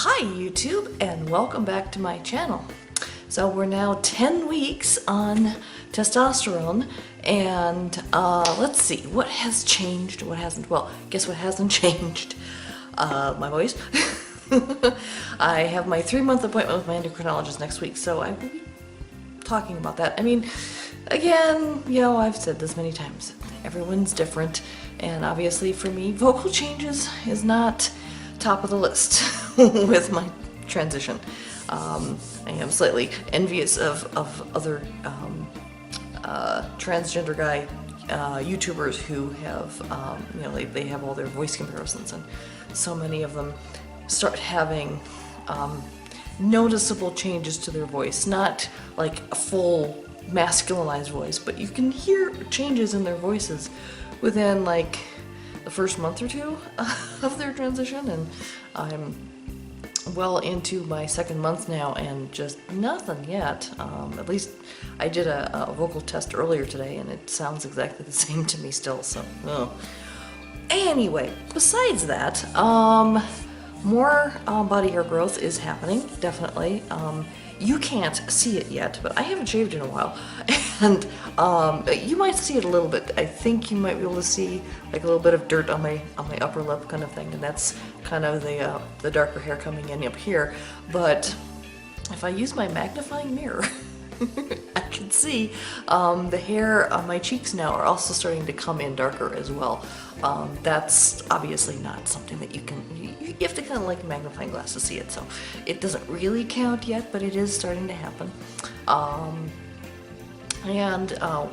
Hi YouTube, and welcome back to my channel. So we're now 10 weeks on testosterone, and let's see, what has changed, what hasn't? Well, guess what hasn't changed? My voice. I have my 3-month appointment with my endocrinologist next week, so I will be talking about that. I mean, again, you know, I've said this many times, everyone's different, and obviously for me, vocal changes is not top of the list with my transition. I am slightly envious of other transgender guy YouTubers who have, you know, they have all their voice comparisons, and so many of them start having noticeable changes to their voice. Not like a full masculinized voice, but you can hear changes in their voices within like the first month or two of their transition, and I'm well into my 2nd month now and just nothing yet. At least I did a vocal test earlier today and it sounds exactly the same to me still, so anyway, besides that, more body hair growth is happening, definitely. You can't see it yet, but I haven't shaved in a while, and you might see it a little bit. I think you might be able to see like a little bit of dirt on my upper lip kind of thing, and that's kind of the darker hair coming in up here. But if I use my magnifying mirror, I can see the hair on my cheeks now are also starting to come in darker as well. That's obviously not something that you have to kind of like a magnifying glass to see it, so it doesn't really count yet, but it is starting to happen.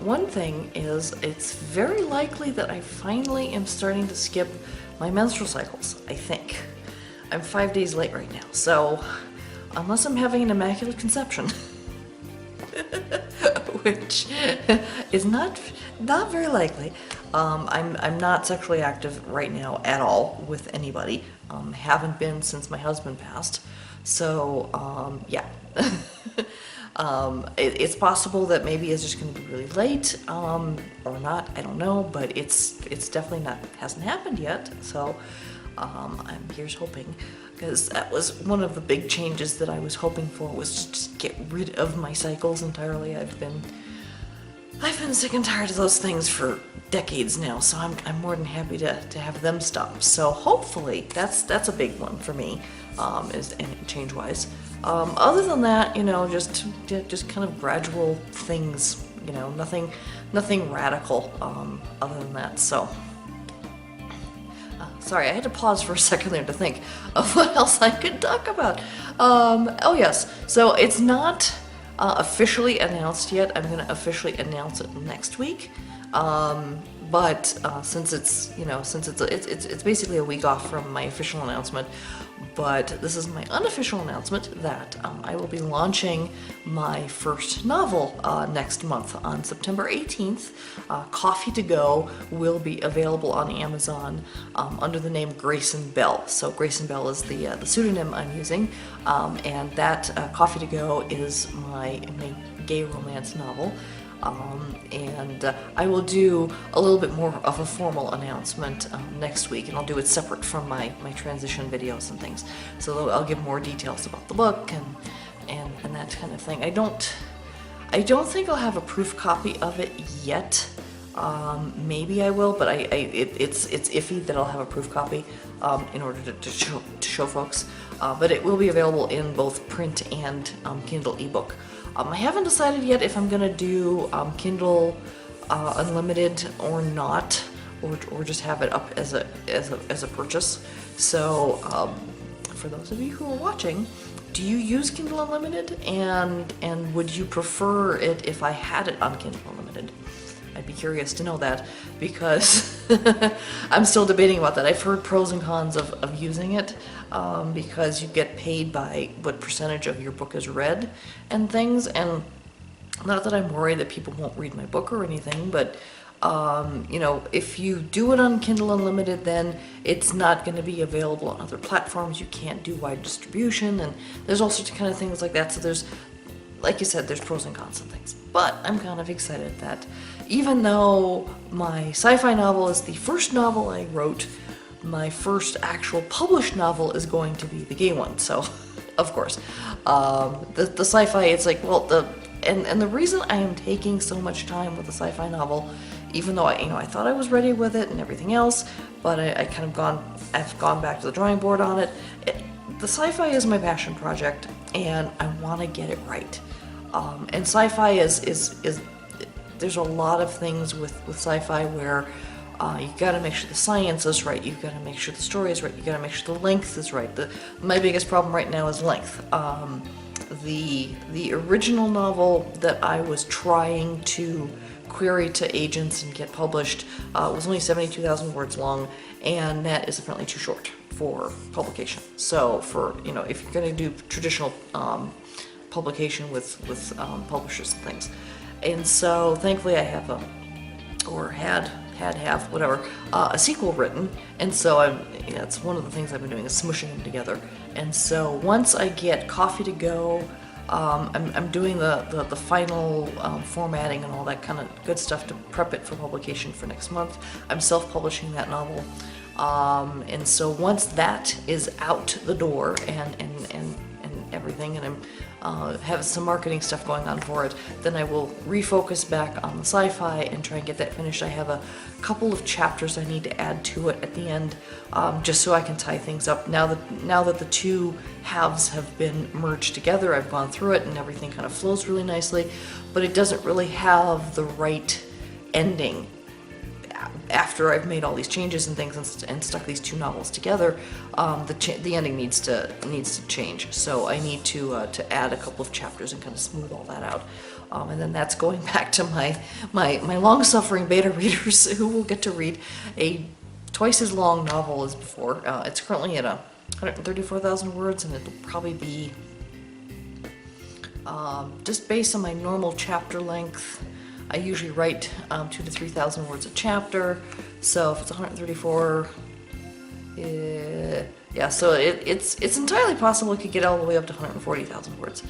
One thing is, it's very likely that I finally am starting to skip my menstrual cycles, I think. I'm 5 days late right now, so unless I'm having an immaculate conception, which is not very likely. I'm not sexually active right now at all with anybody. Haven't been since my husband passed. So yeah, it's possible that maybe it's just going to be really late or not. I don't know, but it's definitely not, hasn't happened yet. So here's hoping, because that was one of the big changes that I was hoping for, was to just get rid of my cycles entirely. I've been sick and tired of those things for decades now, so I'm more than happy to have them stop. So hopefully that's a big one for me, is change-wise. Other than that, you know, just kind of gradual things, you know, nothing radical other than that. So sorry, I had to pause for a second there to think of what else I could talk about. Oh yes, so it's not officially announced yet. I'm going to officially announce it next week. But since it's basically a week off from my official announcement, but this is my unofficial announcement that I will be launching my first novel next month on September 18th. Coffee to Go will be available on Amazon under the name Grayson Bell. So Grayson Bell is the pseudonym I'm using, and that Coffee to Go is my gay romance novel. And I will do a little bit more of a formal announcement next week, and I'll do it separate from my transition videos and things. So I'll give more details about the book and that kind of thing. I don't think I'll have a proof copy of it yet. Maybe I will, but it's iffy that I'll have a proof copy in order to show folks. But it will be available in both print and Kindle ebook. I haven't decided yet if I'm gonna do Kindle Unlimited or not, or just have it up as a purchase. So for those of you who are watching, do you use Kindle Unlimited, and would you prefer it if I had it on Kindle Unlimited? I'd be curious to know that, because I'm still debating about that. I've heard pros and cons of using it, because you get paid by what percentage of your book is read and things, and not that I'm worried that people won't read my book or anything, but you know, if you do it on Kindle Unlimited, then it's not going to be available on other platforms. You can't do wide distribution, and there's all sorts of kind of things like that. So there's, like you said, there's pros and cons and things. But I'm kind of excited that even though my sci-fi novel is the first novel I wrote my first actual published novel is going to be the gay one. So, of course, the sci-fi. It's like, well, the reason I am taking so much time with the sci-fi novel, even though I thought I was ready with it and everything else, but I've gone back to the drawing board on it. The sci-fi is my passion project, and I want to get it right. And sci-fi is there's a lot of things with sci-fi where you gotta make sure the science is right, you gotta make sure the story is right, you gotta make sure the length is right. My biggest problem right now is length. The original novel that I was trying to query to agents and get published was only 72,000 words long, and that is apparently too short for publication. So for, if you're gonna do traditional publication with publishers and things. And so thankfully I have a sequel written, and so it's one of the things I've been doing is smushing them together. And so once I get Coffee to Go, I'm doing the final formatting and all that kind of good stuff to prep it for publication for next month. I'm self-publishing that novel, and so once that is out the door and everything, and I'm have some marketing stuff going on for it, then I will refocus back on the sci-fi and try and get that finished. I have a couple of chapters I need to add to it at the end, just so I can tie things up. Now that the two halves have been merged together, I've gone through it and everything kind of flows really nicely, but it doesn't really have the right ending. After I've made all these changes and things and stuck these two novels together, the ending needs to change. So I need to add a couple of chapters and kind of smooth all that out, and then that's going back to my long-suffering beta readers who will get to read a twice as long novel as before. It's currently at 134,000 words, and it'll probably be just based on my normal chapter length. I usually write 2,000 to 3,000 words a chapter, so if it's 134, yeah, so it's entirely possible it could get all the way up to 140,000 words.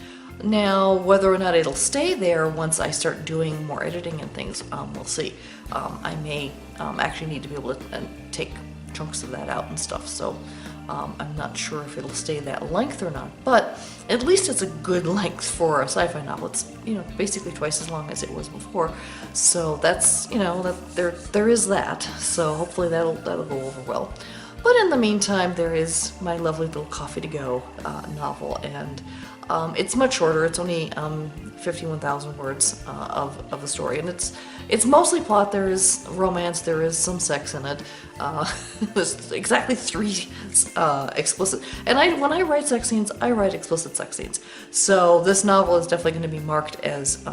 Now, whether or not it'll stay there once I start doing more editing and things, we'll see. I may actually need to be able to take chunks of that out and stuff, so I'm not sure if it'll stay that length or not, but at least it's a good length for a sci-fi novel. It's, basically twice as long as it was before, so that's, there is that, so hopefully that'll go over well. But in the meantime, there is my lovely little Coffee to Go novel, and it's much shorter. It's only 51,000 words of the story, and it's mostly plot. There is romance, there is some sex in it. There's exactly 3 explicit, and when I write sex scenes, I write explicit sex scenes. So this novel is definitely going to be marked as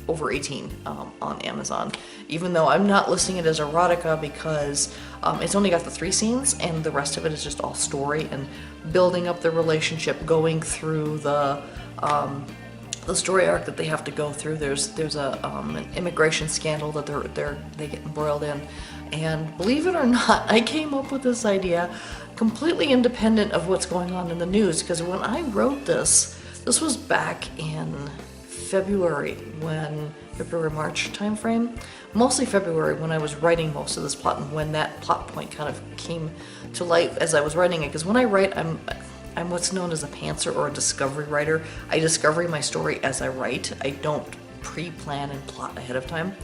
over 18 on Amazon, even though I'm not listing it as erotica because it's only got the 3 scenes, and the rest of it is just all story and building up the relationship, going through the story arc that they have to go through. There's an immigration scandal that they get embroiled in, and believe it or not, I came up with this idea completely independent of what's going on in the news, because when I wrote this was back in February, March timeframe, mostly February, when I was writing most of this plot, and when that plot point kind of came to light as I was writing it. Because when I write, I'm what's known as a pantser or a discovery writer. I discover my story as I write. I don't pre-plan and plot ahead of time.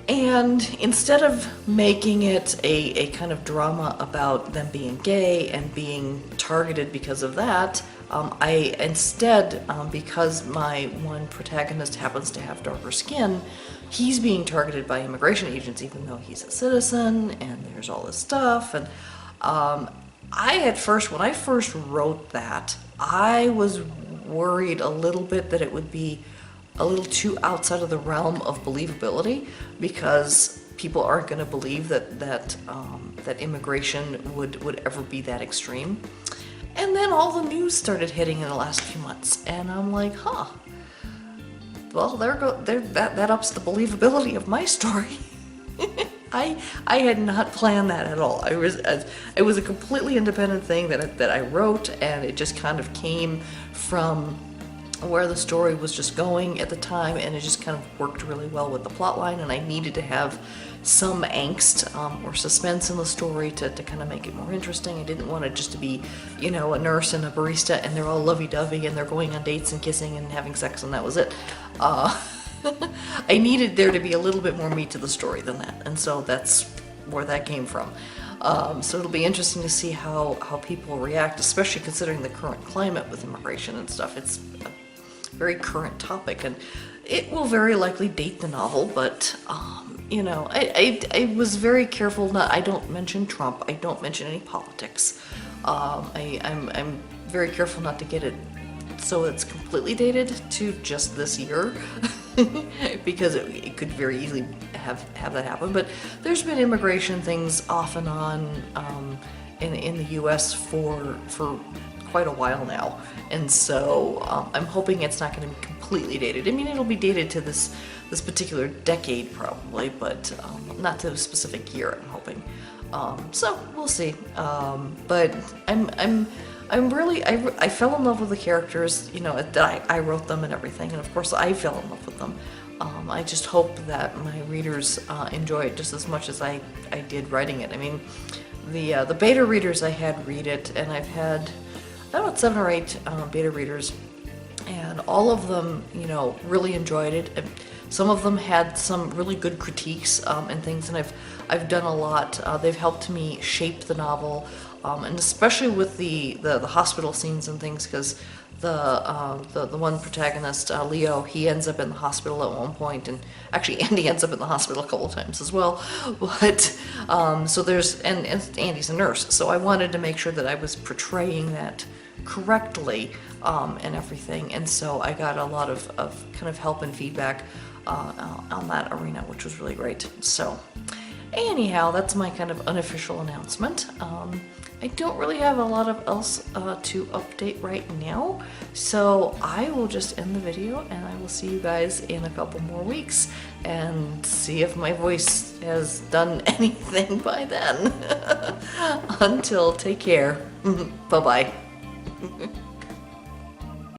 And instead of making it a kind of drama about them being gay and being targeted because of that, I instead, because my one protagonist happens to have darker skin, he's being targeted by immigration agents even though he's a citizen, and there's all this stuff. And when I first wrote that, I was worried a little bit that it would be a little too outside of the realm of believability, because people aren't going to believe that immigration would ever be that extreme. And then all the news started hitting in the last few months, and I'm like, well, that ups the believability of my story. I had not planned that at all. It was a completely independent thing that I wrote, and it just kind of came from where the story was just going at the time, and it just kind of worked really well with the plot line, and I needed to have some angst or suspense in the story to kind of make it more interesting. I didn't want it just to be, you know, a nurse and a barista and they're all lovey-dovey and they're going on dates and kissing and having sex and that was it. I needed there to be a little bit more meat to the story than that, and so that's where that came from. So it'll be interesting to see how people react, especially considering the current climate with immigration and stuff. It's a very current topic, and it will very likely date the novel, but you know, I was very careful. I don't mention Trump. I don't mention any politics. I'm very careful not to get it so it's completely dated to just this year, because it could very easily have that happen. But there's been immigration things off and on in the U.S. for quite a while now, and so I'm hoping it's not going to be completely dated. I mean, it'll be dated to this particular decade probably, but not to a specific year, I'm hoping. So we'll see. But I'm really, I fell in love with the characters, you know, that I wrote them and everything, and of course I fell in love with them. I just hope that my readers enjoy it just as much as I did writing it. I mean, the beta readers I had read it, and I've had about 7 or 8 beta readers, and all of them, you know, really enjoyed it. And some of them had some really good critiques and things, and I've done a lot. They've helped me shape the novel, and especially with the hospital scenes and things, because the one protagonist, Leo, he ends up in the hospital at one point, and actually Andy ends up in the hospital a couple times as well. But so there's and Andy's a nurse, so I wanted to make sure that I was portraying that correctly and everything, and so I got a lot of kind of help and feedback on that arena, which was really great. So anyhow, that's my kind of unofficial announcement. I don't really have a lot of else to update right now, so I will just end the video, and I will see you guys in a couple more weeks and see if my voice has done anything by then. Until, take care. Bye-bye.